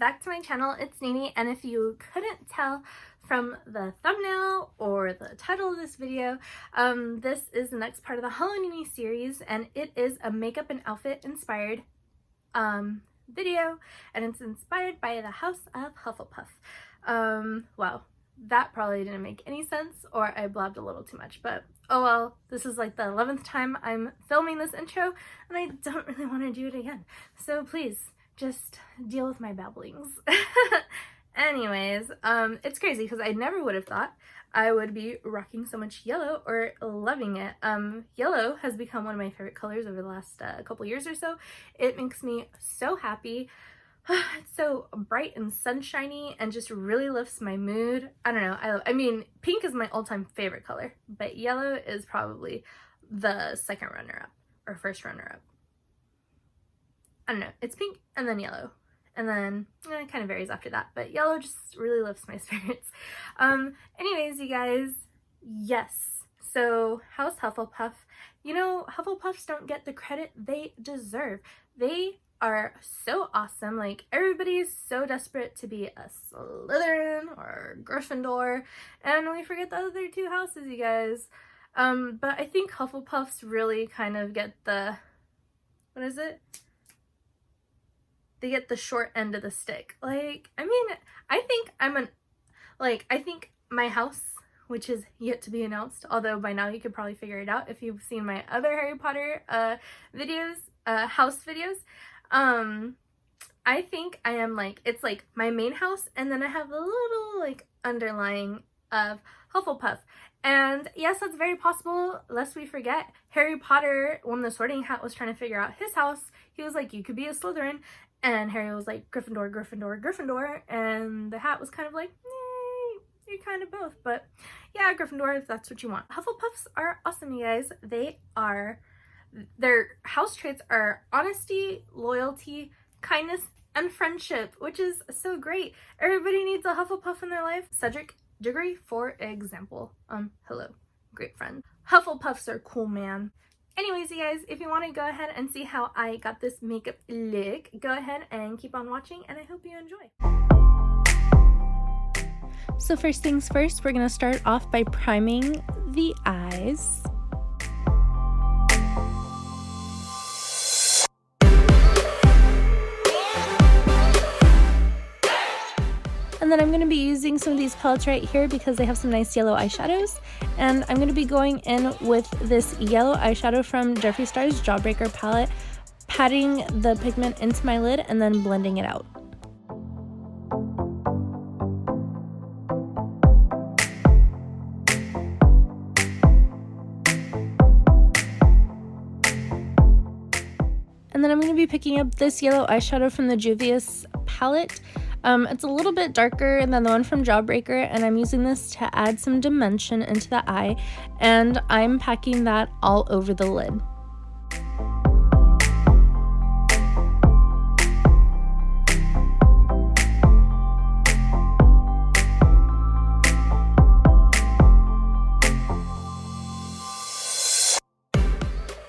back to my channel. It's Nini, and if you couldn't tell from the thumbnail or the title of this video, this is the next part of the Hallownini series, and it is a makeup and outfit inspired video, and it's inspired by the House of Hufflepuff. Wow, that probably didn't make any sense, or I blabbed a little too much, but oh well. This is like the 11th time I'm filming this intro, and I don't really want to do it again, so please just deal with my babblings. Anyways, it's crazy because I never would have thought I would be rocking so much yellow or loving it. Yellow has become one of my favorite colors over the last couple years or so. It makes me so happy. It's so bright and sunshiny and just really lifts my mood. I don't know. I mean, pink is my all-time favorite color, but yellow is probably the second runner-up or first runner-up. I don't know. It's pink and then yellow. And then it kind of varies after that, but yellow just really lifts my spirits. Anyways, you guys, yes. So House Hufflepuff, you know, Hufflepuffs don't get the credit they deserve. They are so awesome. Like, everybody's so desperate to be a Slytherin or Gryffindor, and we forget the other two houses, you guys. But I think Hufflepuffs really kind of get the, what is it? They get the short end of the stick. Like, I mean, I think my house, which is yet to be announced, although by now you could probably figure it out if you've seen my other Harry Potter videos, house videos. I think I am like, it's like my main house, and then I have a little like underlying of Hufflepuff. And yes, that's very possible, lest we forget, Harry Potter, when the Sorting Hat was trying to figure out his house, he was like, you could be a Slytherin. And Harry was like, Gryffindor, Gryffindor, Gryffindor. And the hat was kind of like, you're kind of both. But yeah, Gryffindor, if that's what you want. Hufflepuffs are awesome, you guys. Their house traits are honesty, loyalty, kindness, and friendship, which is so great. Everybody needs a Hufflepuff in their life. Cedric Diggory, for example. Hello, great friend. Hufflepuffs are cool, man. Anyways, you guys, if you want to go ahead and see how I got this makeup look, go ahead and keep on watching, and I hope you enjoy. So first things first, we're going to start off by priming the eyes. And then I'm going to be using some of these palettes right here because they have some nice yellow eyeshadows. And I'm going to be going in with this yellow eyeshadow from Jeffree Star's Jawbreaker palette, patting the pigment into my lid and then blending it out. And then I'm going to be picking up this yellow eyeshadow from the Juvia's palette. It's a little bit darker than the one from Jawbreaker, and I'm using this to add some dimension into the eye, and I'm packing that all over the lid.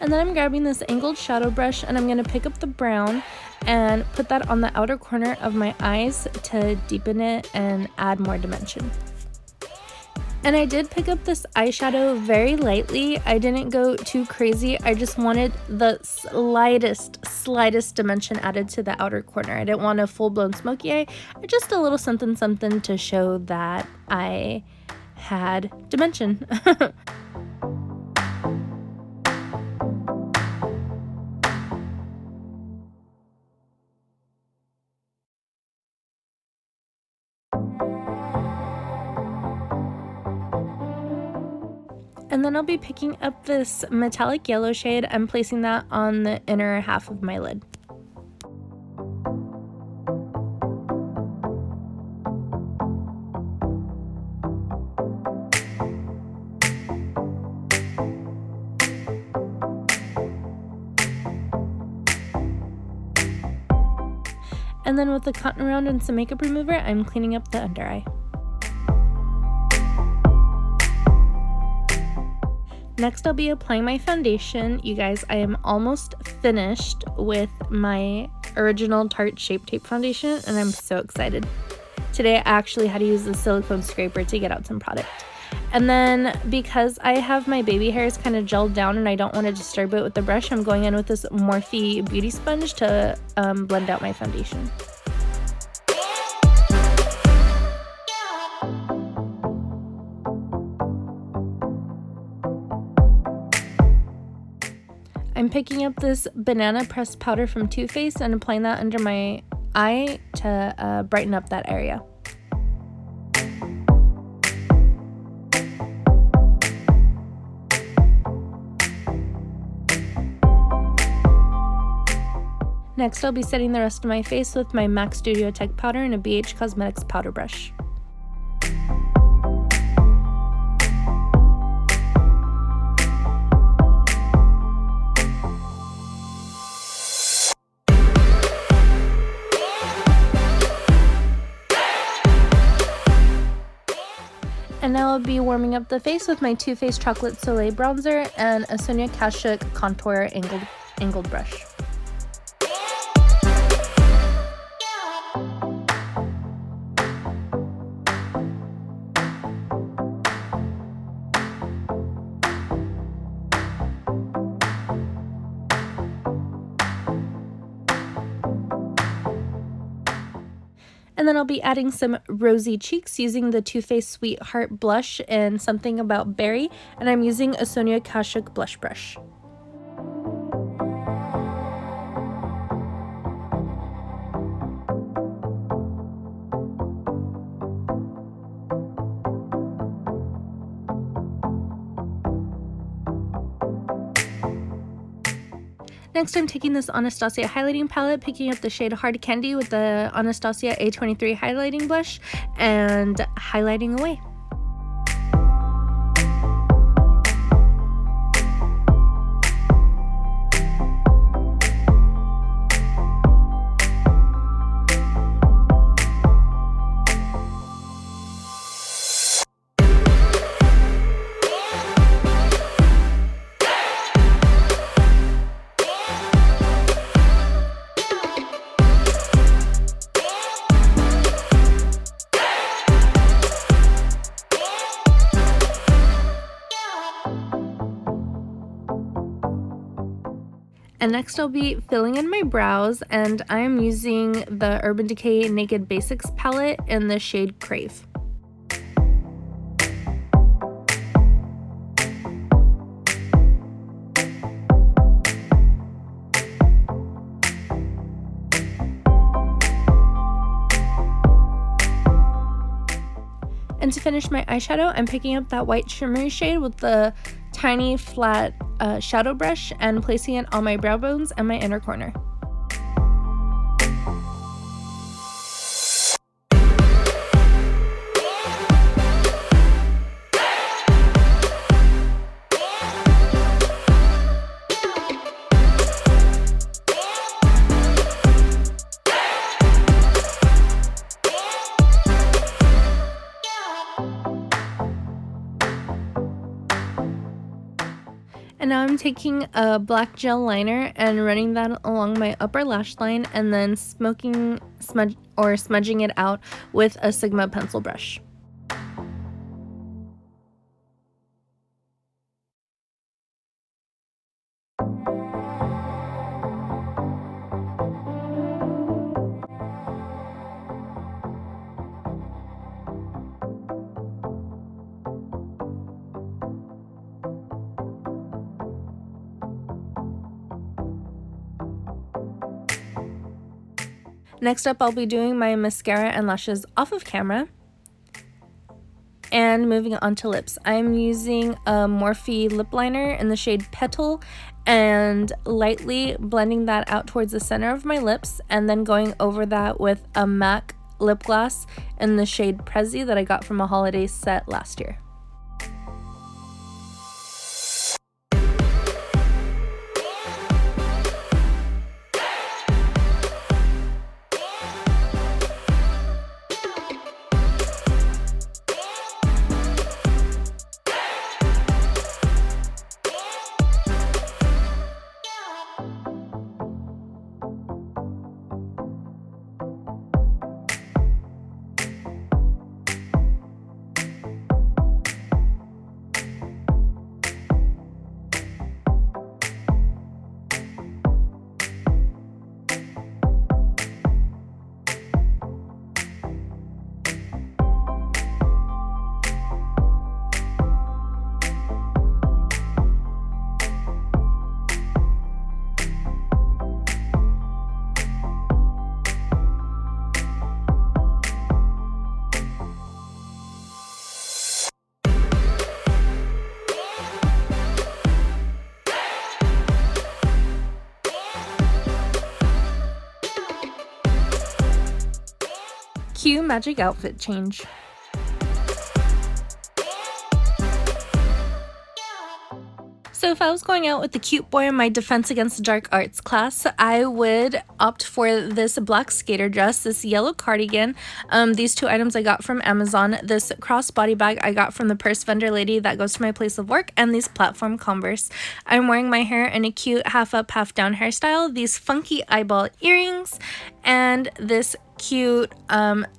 And then I'm grabbing this angled shadow brush, and I'm going to pick up the brown and put that on the outer corner of my eyes to deepen it and add more dimension. And I did pick up this eyeshadow very lightly. I didn't go too crazy. I just wanted the slightest dimension added to the outer corner. I didn't want a full-blown smoky eye, just a little something to show that I had dimension. And then I'll be picking up this metallic yellow shade and placing that on the inner half of my lid. And then with the cotton round and some makeup remover, I'm cleaning up the under eye. Next, I'll be applying my foundation. You guys, I am almost finished with my Original Tarte Shape Tape foundation, and I'm so excited. Today I actually had to use the silicone scraper to get out some product. And then because I have my baby hairs kind of gelled down and I don't want to disturb it with the brush, I'm going in with this Morphe beauty sponge to blend out my foundation. I'm picking up this banana pressed powder from Too Faced and applying that under my eye to brighten up that area. Next, I'll be setting the rest of my face with my MAC Studio Tech powder and a BH Cosmetics powder brush. And now I'll be warming up the face with my Too Faced Chocolate Soleil bronzer and a Sonia Kashuk contour angled brush. And then I'll be adding some rosy cheeks using the Too Faced Sweetheart blush and Something About Berry, and I'm using a Sonia Kashuk blush brush. Next, I'm taking this Anastasia highlighting palette, picking up the shade Hard Candy with the Anastasia A23 highlighting blush, and highlighting away. And next I'll be filling in my brows, and I'm using the Urban Decay Naked Basics palette in the shade Crave. And to finish my eyeshadow, I'm picking up that white shimmery shade with the tiny flat shadow brush and placing it on my brow bones and my inner corner. And now I'm taking a black gel liner and running that along my upper lash line, and then smudging it out with a Sigma pencil brush. Next up, I'll be doing my mascara and lashes off of camera and moving on to lips. I'm using a Morphe lip liner in the shade Petal and lightly blending that out towards the center of my lips, and then going over that with a MAC lip gloss in the shade Prezi that I got from a holiday set last year. Cue magic outfit change. So if I was going out with the cute boy in my Defense Against the Dark Arts class, I would opt for this black skater dress, this yellow cardigan, these two items I got from Amazon, this crossbody bag I got from the purse vendor lady that goes to my place of work, and these platform Converse. I'm wearing my hair in a cute half up, half down hairstyle, these funky eyeball earrings, and this cute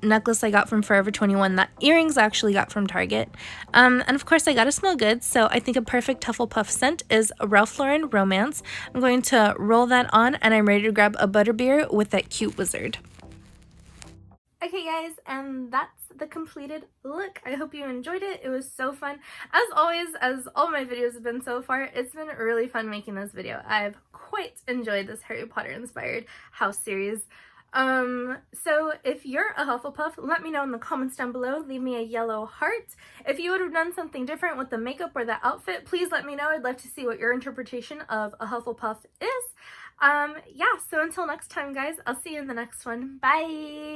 necklace I got from Forever 21 that earrings I actually got from Target. And of course I gotta smell good, so I think a perfect Hufflepuff scent is Ralph Lauren Romance. I'm going to roll that on and I'm ready to grab a butterbeer with that cute wizard. Okay guys, and that's the completed look. I hope you enjoyed it. It was so fun. As always, as all my videos have been so far, it's been really fun making this video. I've quite enjoyed this Harry Potter inspired house series. So if you're a Hufflepuff, let me know in the comments down below. Leave me a yellow heart. If you would have done something different with the makeup or the outfit, please let me know. I'd love to see what your interpretation of a Hufflepuff is. Yeah, so until next time guys, I'll see you in the next one. Bye!